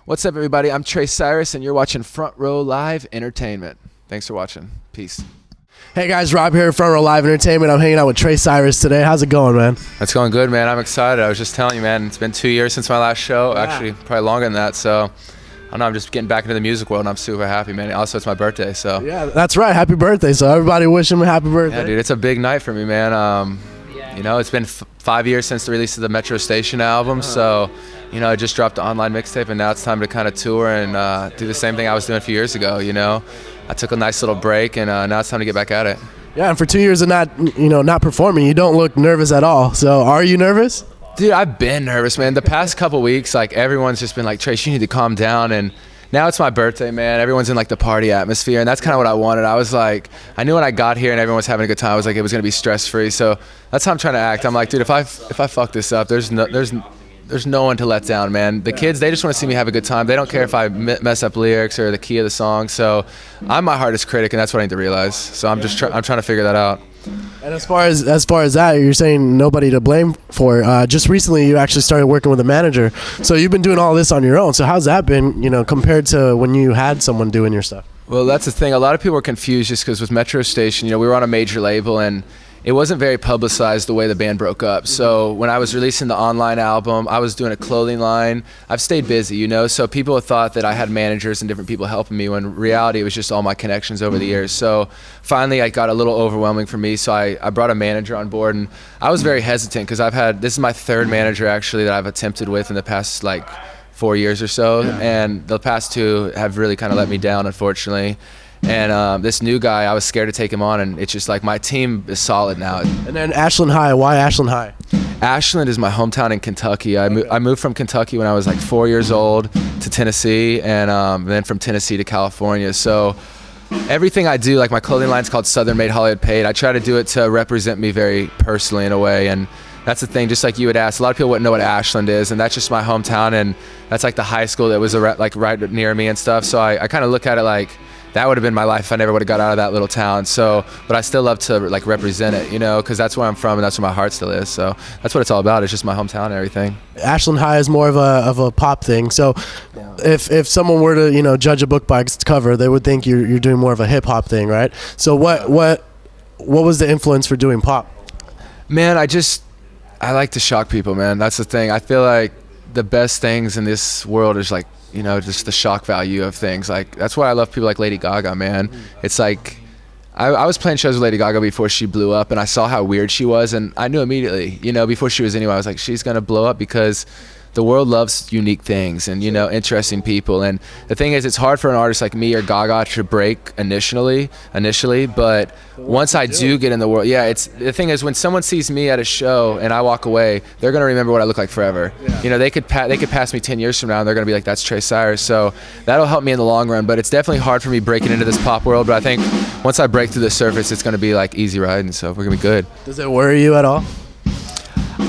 What's up, everybody? I'm Trace Cyrus, and you're watching Front Row Live Entertainment. Thanks for watching. Peace. Hey guys, Rob here, Front Row Live Entertainment. I'm hanging out with Trace Cyrus today. How's it going, man? It's going good, man. I'm excited. I was just telling you, man, it's been 2 years since my last show. Yeah. Actually, probably longer than that. So, I don't know, I'm just getting back into the music world, and I'm super happy, man. Also, it's my birthday, so. Yeah, that's right. Happy birthday. So everybody wish him a happy birthday. Yeah, dude, it's a big night for me, man. You know, it's been 5 years since the release of the Metro Station album, so, you know, I just dropped the online mixtape, and now it's time to kind of tour and do the same thing I was doing a few years ago, you know. I took a nice little break, and now it's time to get back at it. Yeah, and for 2 years of not performing, you don't look nervous at all. So are you nervous? Dude, I've been nervous, man. The past couple weeks, like, everyone's just been like, Trace, you need to calm down, and now it's my birthday, man. Everyone's in like the party atmosphere, and that's kind of what I wanted. I was like, I knew when I got here and everyone was having a good time, I was like, it was gonna be stress-free. So that's how I'm trying to act. I'm like, dude, if I fuck this up, there's no one to let down, man. The kids, they just want to see me have a good time. They don't care if I mess up lyrics or the key of the song. So I'm my hardest critic, and that's what I need to realize. So I'm just I'm trying to figure that out. And as far as that, you're saying nobody to blame for. Just recently, you actually started working with a manager. So you've been doing all this on your own. So how's that been, compared to when you had someone doing your stuff? Well, that's the thing. A lot of people are confused just because with Metro Station, we were on a major label, and it wasn't very publicized the way the band broke up. So when I was releasing the online album, I was doing a clothing line. I've stayed busy, so people have thought that I had managers and different people helping me, when in reality it was just all my connections over the years. So finally it got a little overwhelming for me, so I brought a manager on board, and I was very hesitant because this is my third manager actually that I've attempted with in the past 4 years or so, and the past two have really kind of let me down, unfortunately. And this new guy, I was scared to take him on, and it's just like my team is solid now. And then Ashland High, why Ashland High? Ashland is my hometown in Kentucky. I moved from Kentucky when I was 4 years old to Tennessee, and then from Tennessee to California. So everything I do, like my clothing line's called Southern Made Hollywood Paid. I try to do it to represent me very personally in a way, and that's the thing. Just like you would ask, a lot of people wouldn't know what Ashland is, and that's just my hometown, and that's like the high school that was right near me and stuff. So I kind of look at it like that would have been my life if I never would have got out of that little town. So, but I still love to represent it, because that's where I'm from and that's where my heart still is. So that's what it's all about. It's just my hometown and everything. Ashland High is more of a pop thing. So if someone were to judge a book by its cover, they would think you're doing more of a hip hop thing, right? So what was the influence for doing pop? Man, I like to shock people, man. That's the thing. I feel like the best things in this world is just the shock value of things. That's why I love people like Lady Gaga, man. It's like I was playing shows with Lady Gaga before she blew up, and I saw how weird she was, and I knew immediately, before she was anywhere, I was like, she's gonna blow up because the world loves unique things and interesting people. And the thing is, it's hard for an artist like me or Gaga to break initially, but once I do get in the world, the thing is, when someone sees me at a show and I walk away, they're gonna remember what I look like forever. They could pass me 10 years from now and they're gonna be like, that's Trace Cyrus. So that'll help me in the long run, but it's definitely hard for me breaking into this pop world. But I think once I break through the surface, it's gonna be easy riding, so we're gonna be good. Does it worry you at all?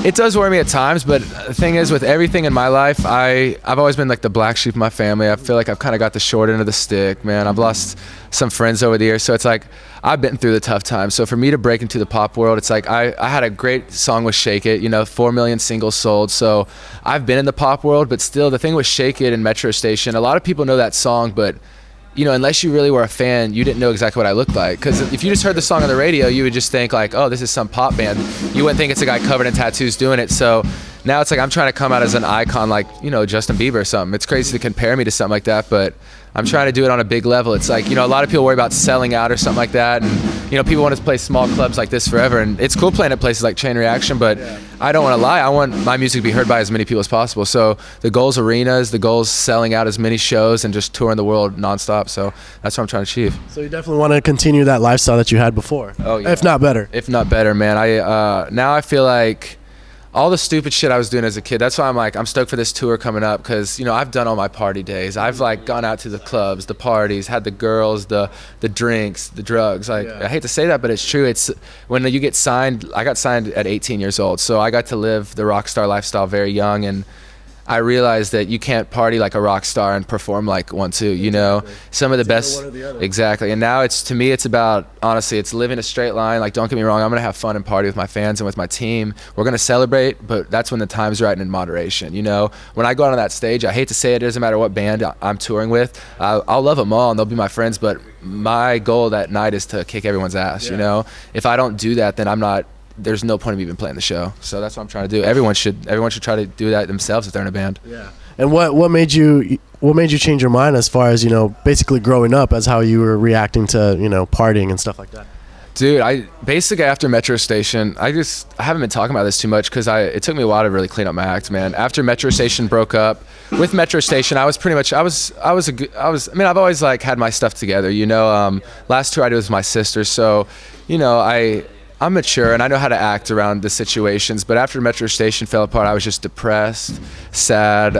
It does worry me at times, but the thing is, with everything in my life, I've always been the black sheep of my family. I feel like I've kind of got the short end of the stick, man. I've lost some friends over the years, so it's I've been through the tough times. So for me to break into the pop world, it's I had a great song with Shake It, 4 million singles sold. So I've been in the pop world, but still, the thing with Shake It and Metro Station, a lot of people know that song, but unless you really were a fan, you didn't know exactly what I looked like. Because if you just heard the song on the radio, you would just think oh, this is some pop band. You wouldn't think it's a guy covered in tattoos doing it. So now it's I'm trying to come out as an icon Justin Bieber or something. It's crazy to compare me to something like that, but I'm trying to do it on a big level. It's a lot of people worry about selling out or something like that, and people want to play small clubs like this forever, and it's cool playing at places like Chain Reaction, but I don't want to lie. I want my music to be heard by as many people as possible. So the goal's arenas, the goal's selling out as many shows and just touring the world nonstop. So that's what I'm trying to achieve. So you definitely want to continue that lifestyle that you had before. Oh yeah. If not better. If not better, man. Now I feel like all the stupid shit I was doing as a kid, that's why I'm stoked for this tour coming up, because I've done all my party days. I've gone out to the clubs, the parties, had the girls, the drinks, the drugs. I hate to say that, but it's true. It's when you get signed. I got signed at 18 years old, so I got to live the rock star lifestyle very young, and I realized that you can't party like a rock star and perform like one too, you know. Some of the best, exactly. And now to me it's about, honestly, it's living a straight line. Like, don't get me wrong, I'm gonna have fun and party with my fans and with my team. We're gonna celebrate, but that's when the time's right and in moderation, you know. When I go out on that stage, I hate to say it doesn't matter what band I'm touring with, I'll love them all and they'll be my friends, but my goal that night is to kick everyone's ass, you know. If I don't do that, then there's no point of even playing the show. So that's what I'm trying to do. Everyone should try to do that themselves if they're in a band. Yeah. And what made you change your mind as far as, you know, basically growing up, as how you were reacting to, you know, partying and stuff like that? Dude, I basically, after Metro Station, I haven't been talking about this too much because it took me a while to really clean up my act, man. After Metro Station broke up, with Metro Station, I was pretty much, I mean, I've always like had my stuff together, you know. Last tour I did was my sister, so, you know, I'm mature and I know how to act around the situations, but after Metro Station fell apart, I was just depressed, sad.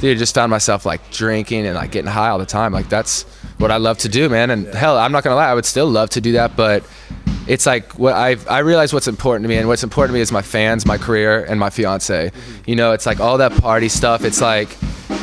Dude, I just found myself like drinking and like getting high all the time. Like, that's what I love to do, man. And hell, I'm not gonna lie, I would still love to do that, but it's like I realize what's important to me, and what's important to me is my fans, my career, and my fiance. You know, it's like all that party stuff. It's like,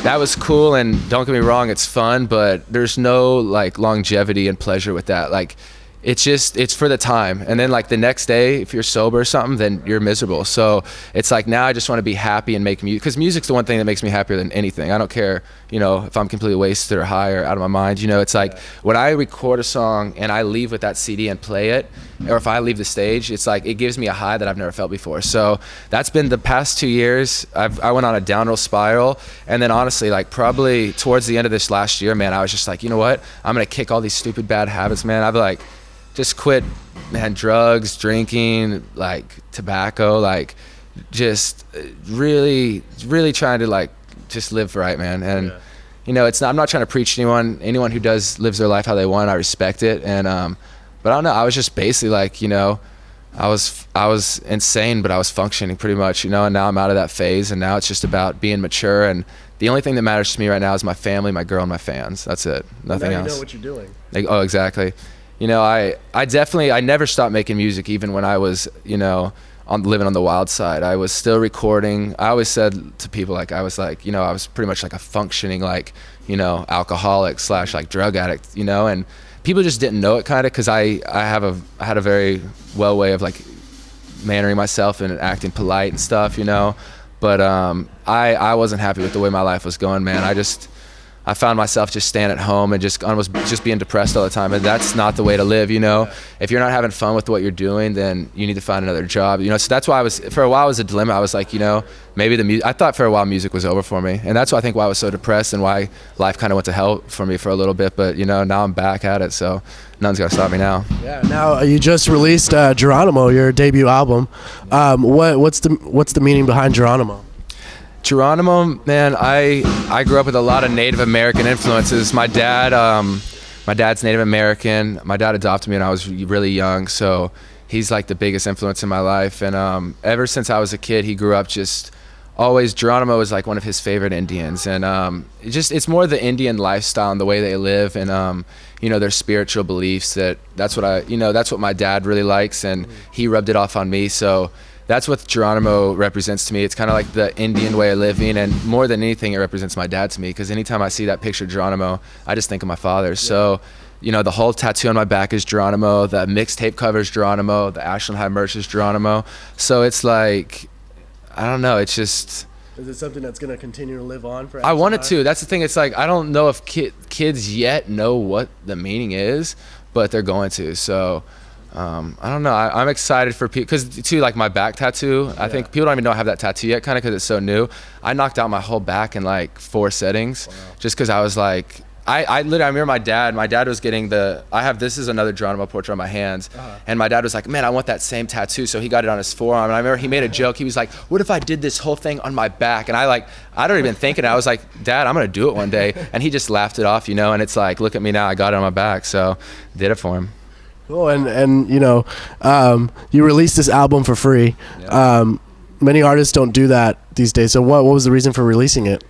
that was cool, and don't get me wrong, it's fun, but there's no like longevity and pleasure with that. Like, it's for the time, and then like the next day if you're sober or something, then you're miserable. So it's like, now I just want to be happy and make music, because music's the one thing that makes me happier than anything. I don't care, you know, if I'm completely wasted or high or out of my mind, you know. It's like, when I record a song and I leave with that CD and play it, or if I leave the stage, it's like, it gives me a high that I've never felt before. So that's been the past 2 years. I went on a downhill spiral, and then honestly, like probably towards the end of this last year, man, I was just like, you know what, I'm gonna kick all these stupid bad habits, man. I've like just quit, man, drugs, drinking, like tobacco, like just really trying to like just live right, man. And you know, I'm not trying to preach to anyone who lives their life how they want. I respect it. And but I don't know, I was just basically like, you know, I was insane, but I was functioning pretty much, you know. And now I'm out of that phase, and now it's just about being mature, and the only thing that matters to me right now is my family, my girl, and my fans. That's it, nothing else. You know what you're doing. Like, oh, exactly. You know, I never stopped making music, even when I was, you know, living on the wild side. I was still recording. I always said to people, like, I was like, you know, I was pretty much like a functioning, like, you know, alcoholic / like drug addict, you know. And people just didn't know it, kind of, because I had a very well way of like mannering myself and acting polite and stuff, you know. But I wasn't happy with the way my life was going, man. I found myself just staying at home and just almost just being depressed all the time, and that's not the way to live, you know. If you're not having fun with what you're doing, then you need to find another job, you know. So that's why for a while it was a dilemma. I was like, you know, maybe I thought for a while music was over for me, and that's why I think why I was so depressed and why life kind of went to hell for me for a little bit. But you know, now I'm back at it, so nothing's gonna stop me now. Yeah. Now you just released Geronimo, your debut album. What's the meaning behind Geronimo? Geronimo, man, I grew up with a lot of Native American influences. My dad's Native American. My dad adopted me when I was really young, so he's like the biggest influence in my life. And ever since I was a kid, he grew up just always, Geronimo was like one of his favorite Indians. And it's more the Indian lifestyle and the way they live, and you know, their spiritual beliefs. That's what my dad really likes, and he rubbed it off on me. So that's what Geronimo represents to me. It's kind of like the Indian way of living, and more than anything, it represents my dad to me, because anytime I see that picture of Geronimo, I just think of my father. Yeah. So, you know, the whole tattoo on my back is Geronimo, the mixtape cover is Geronimo, the Ashland High merch is Geronimo. So it's like, I don't know, it's just... Is it something that's going to continue to live on for? I want it to. That's the thing. It's like, I don't know if kids yet know what the meaning is, but they're going to. So... I don't know. I'm excited for people, because too, like my back tattoo, I think people don't even know I have that tattoo yet, kind of, because it's so new. I knocked out my whole back in like 4 settings. Wow. Just because I was like, I remember my dad was getting this is another Geronimo portrait on my hands. And my dad was like, man, I want that same tattoo. So he got it on his forearm. And I remember he made a joke. He was like, what if I did this whole thing on my back? And I don't even think it. I was like, Dad, I'm going to do it one day. And he just laughed it off, you know. And it's like, look at me now, I got it on my back. So did it for him. Cool. And you know, you released this album for free. Yeah. Many artists don't do that these days. So what was the reason for releasing it?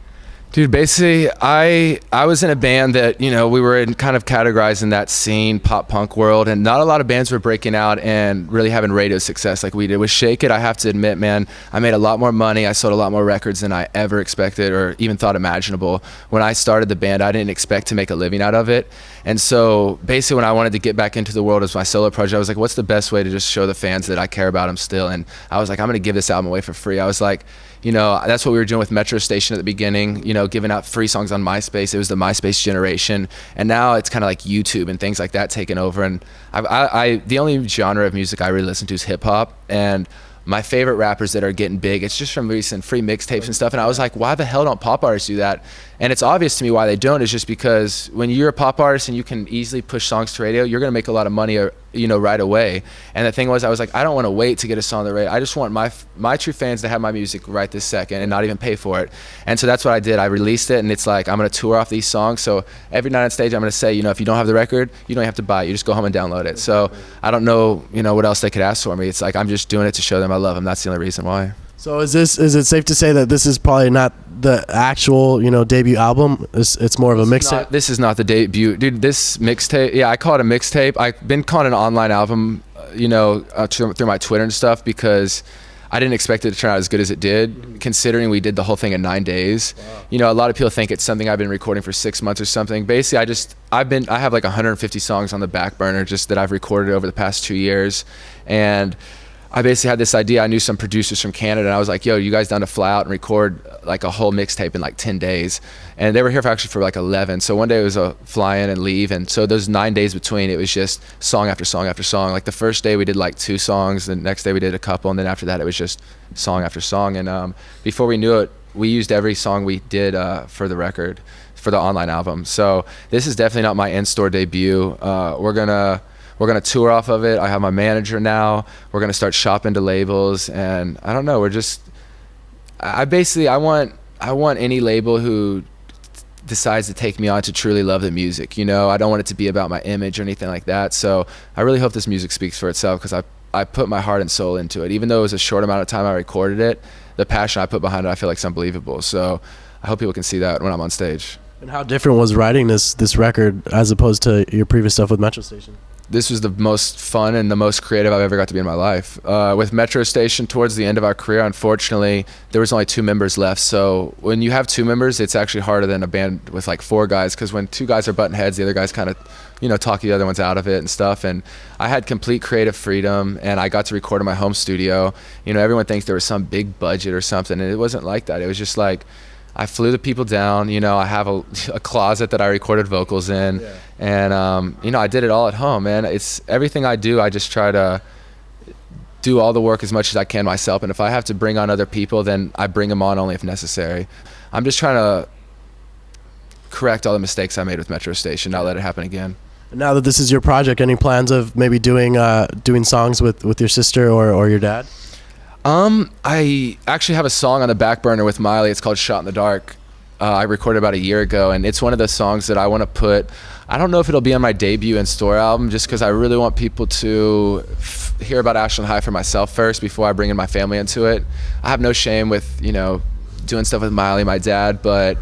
Dude, basically, I was in a band that, you know, we were in kind of categorized in that scene, pop punk world, and not a lot of bands were breaking out and really having radio success like we did. With Shake It, I have to admit, man, I made a lot more money. I sold a lot more records than I ever expected or even thought imaginable. When I started the band, I didn't expect to make a living out of it. And so basically when I wanted to get back into the world as my solo project, I was like, what's the best way to just show the fans that I care about them still? And I was like, I'm going to give this album away for free. I was like, you know, that's what we were doing with Metro Station at the beginning, you know, giving out free songs on MySpace. It was the MySpace generation. And now it's kind of like YouTube and things like that taking over. And the only genre of music I really listen to is hip hop. And my favorite rappers that are getting big, it's just from recent free mixtapes and stuff. And I was like, why the hell don't pop artists do that? And it's obvious to me why they don't. Is just because when you're a pop artist and you can easily push songs to radio, you're going to make a lot of money, you know, right away. And the thing was, I was like, I don't want to wait to get a song on the radio. I just want my true fans to have my music right this second and not even pay for it. And so that's what I did. I released it, and it's like, I'm going to tour off these songs. So every night on stage, I'm going to say, you know, if you don't have the record, you don't have to buy it. You just go home and download it. So I don't know, you know, what else they could ask for me. It's like, I'm just doing it to show them I love them. That's the only reason why. So is it safe to say that this is probably not the actual, you know, debut album? It's more of a mixtape? This is not the debut. Dude, this mixtape, yeah, I call it a mixtape. I've been calling it an online album, you know, through my Twitter and stuff, because I didn't expect it to turn out as good as it did, considering we did the whole thing in 9 days. Wow. You know, a lot of people think it's something I've been recording for 6 months or something. Basically, I have like 150 songs on the back burner just that I've recorded over the past 2 years. And I basically had this idea. I knew some producers from Canada, and I was like, yo, you guys down to fly out and record like a whole mixtape in like 10 days? And they were here for like 11. So one day it was a fly in and leave. And so those 9 days between, it was just song after song after song. Like the first day we did like 2 songs, the next day we did a couple, and then after that it was just song after song. And before we knew it, we used every song we did for the record, for the online album. So this is definitely not my in-store debut. We're gonna tour off of it. I have my manager now. We're gonna start shopping to labels, and I don't know. I want any label who decides to take me on to truly love the music. You know, I don't want it to be about my image or anything like that. So I really hope this music speaks for itself, because I put my heart and soul into it. Even though it was a short amount of time I recorded it, the passion I put behind it, I feel like it's unbelievable. So I hope people can see that when I'm on stage. And how different was writing this record as opposed to your previous stuff with Metro Station? This was the most fun and the most creative I've ever got to be in my life. With Metro Station, towards the end of our career, unfortunately, there was only 2 members left. So when you have 2 members, it's actually harder than a band with like 4 guys, because when 2 guys are butting heads, the other guys kind of, you know, talk the other ones out of it and stuff. And I had complete creative freedom, and I got to record in my home studio. You know, everyone thinks there was some big budget or something, and it wasn't like that. It was just like, I flew the people down. You know, I have a closet that I recorded vocals in. Yeah. And, you know, I did it all at home, man. It's everything I do. I just try to do all the work as much as I can myself. And if I have to bring on other people, then I bring them on only if necessary. I'm just trying to correct all the mistakes I made with Metro Station, not let it happen again. Now that this is your project, any plans of maybe doing songs with your sister or your dad? I actually have a song on the back burner with Miley. It's called Shot in the Dark. I recorded about a year ago, and it's one of the songs that I want to put. I don't know if it'll be on my debut in-store album, just because I really want people to hear about Ashland High for myself first before I bring in my family into it. I have no shame with, you know, doing stuff with Miley, my dad, but,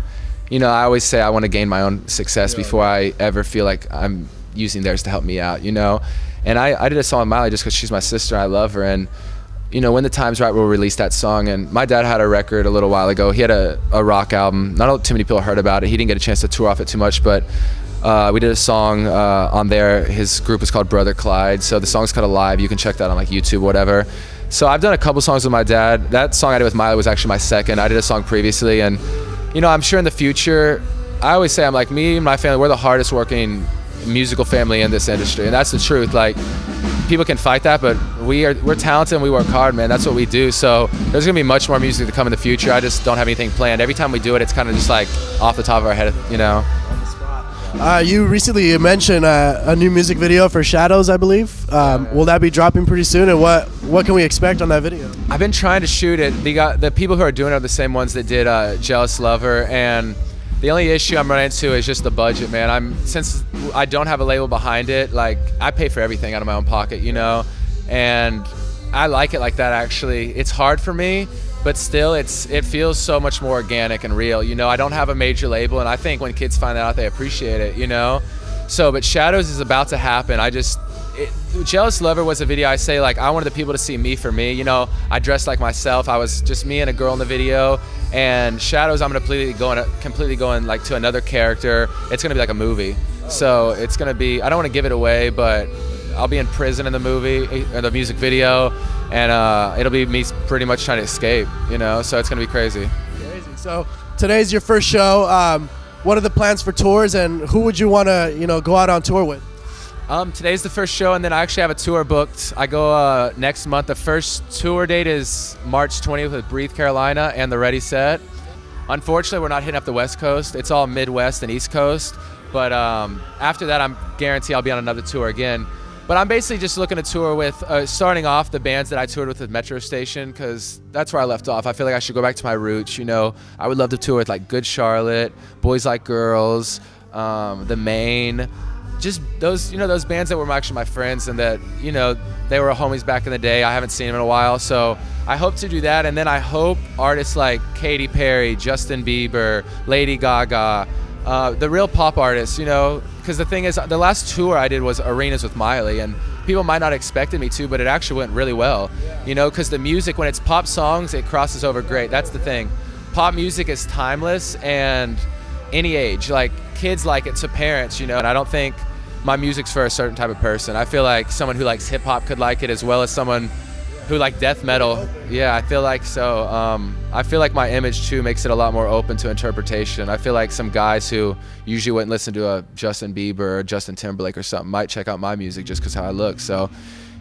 you know, I always say I want to gain my own success before I ever feel like I'm using theirs to help me out, you know? And I did a song with Miley just because she's my sister, I love her, and you know, when the time's right, we'll release that song. And my dad had a record a little while ago. He had a rock album. Not too many people heard about it. He didn't get a chance to tour off it too much, but we did a song on there. His group is called Brother Clyde. So the song's called Alive. You can check that on like YouTube, whatever. So I've done a couple songs with my dad. That song I did with Miley was actually my second. I did a song previously, and you know, I'm sure in the future, I always say, I'm like, me and my family, we're the hardest working musical family in this industry, and that's the truth. Like, people can fight that, but we're talented and we work hard, man. That's what we do. So there's gonna be much more music to come in the future. I just don't have anything planned. Every time we do it, it's kind of just like off the top of our head, you know. You recently mentioned a new music video for Shadows, I believe. Will that be dropping pretty soon, and what can we expect on that video? I've been trying to shoot it. The people who are doing it are the same ones that did Jealous Lover, and the only issue I'm running into is just the budget, man. Since I don't have a label behind it, like, I pay for everything out of my own pocket, you know, and I like it like that, actually. It's hard for me but still it feels so much more organic and real. You know, I don't have a major label, and I think when kids find that out, they appreciate it, you know? So, but Shadows is about to happen. Jealous Lover was a video I say, like, I wanted the people to see me for me. You know, I dressed like myself. I was just me and a girl in the video. And Shadows, I'm completely going like to another character. It's gonna be like a movie. So it's gonna be, I don't want to give it away, but I'll be in prison in the movie, in the music video, and it'll be me pretty much trying to escape, you know, so it's gonna be crazy. Crazy. So today's your first show. What are the plans for tours, and who would you want to, you know, go out on tour with? Today's the first show, and then I actually have a tour booked. I go next month. The first tour date is March 20th with Breathe Carolina and the Ready Set. Unfortunately, we're not hitting up the West Coast. It's all Midwest and East Coast. But after that, I'm guarantee I'll be on another tour again. But I'm basically just looking to tour with, starting off the bands that I toured with at Metro Station, because that's where I left off. I feel like I should go back to my roots, you know. I would love to tour with like Good Charlotte, Boys Like Girls, The Maine, just those, you know, those bands that were actually my friends, and that, you know, they were homies back in the day. I haven't seen them in a while, so I hope to do that. And then I hope artists like Katy Perry, Justin Bieber, Lady Gaga, the real pop artists, you know, because the thing is, the last tour I did was arenas with Miley, and people might not expected me to, but it actually went really well, you know, because the music, when it's pop songs, it crosses over great. That's the thing. Pop music is timeless, and any age, like kids like it to parents, you know, and I don't think my music's for a certain type of person. I feel like someone who likes hip hop could like it as well as someone who like death metal. Yeah, I feel like so. I feel like my image too makes it a lot more open to interpretation. I feel like some guys who usually wouldn't listen to a Justin Bieber or Justin Timberlake or something might check out my music just because how I look. So,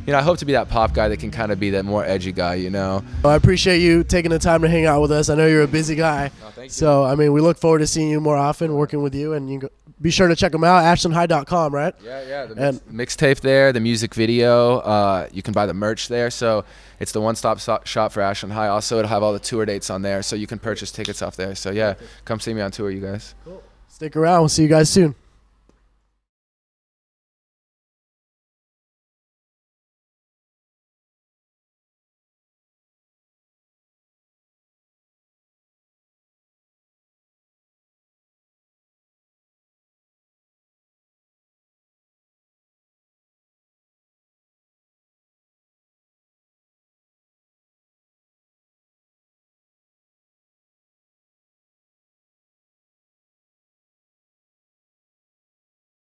you know, I hope to be that pop guy that can kind of be that more edgy guy, you know. Well, I appreciate you taking the time to hang out with us. I know you're a busy guy. Oh, thank you. So, I mean, we look forward to seeing you more often, working with you, and you can be sure to check them out, ashlandhigh.com, right? Yeah, the mixtape there, the music video. You can buy the merch there. So it's the one-stop shop for Ashland High. Also, it'll have all the tour dates on there, so you can purchase tickets off there. So yeah, come see me on tour, you guys. Cool. Stick around. We'll see you guys soon.